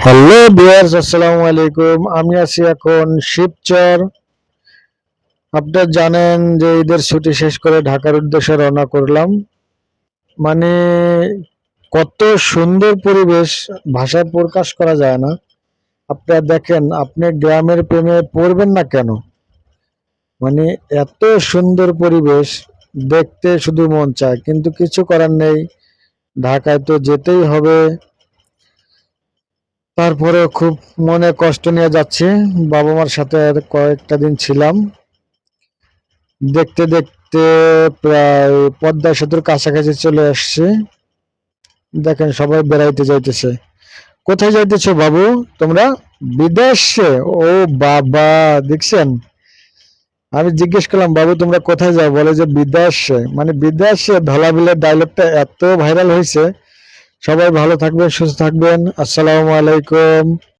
Hello viewers, আসসালামু আলাইকুম। আমি আছি এখন শিবচর। আপনারা জানেন যে ঈদের ছুটি শেষ করে ঢাকার উদ্দেশ্যে রওনা করলাম। মানে কত সুন্দর পরিবেশ, ভাষায় প্রকাশ করা যায় না। আপনারা দেখেন, আপনি গ্রামের প্রেমে পড়বেন না কেন? মানে এত সুন্দর পরিবেশ দেখতে শুধু মন চায়, কিন্তু কিছু করার নেই। ঢাকায় তো যেতেই হবে। তারপরেও খুব মনে কষ্ট নিয়ে যাচ্ছি। বাবা মার সাথে আর কয়েকটা দিন ছিলাম। দেখতে দেখতে প্রায় পদ্মা সেতুর কাছাকাছি চলে আসছে। দেখেন সবাই বেড়াইতে যাইতেছে। কোথায় যাইতেছো বাবু তোমরা? বিদেশে? ও বাবা, দেখছেন? আমি জিজ্ঞেস করলাম, বাবু তোমরা কোথায় যাও? বলে যে বিদেশে। মানে বিদেশে। ধলাবিলের ডায়লগটা এত ভাইরাল হয়েছে। সবাই ভালো থাকবেন, সুস্থ থাকবেন। আসসালামু আলাইকুম।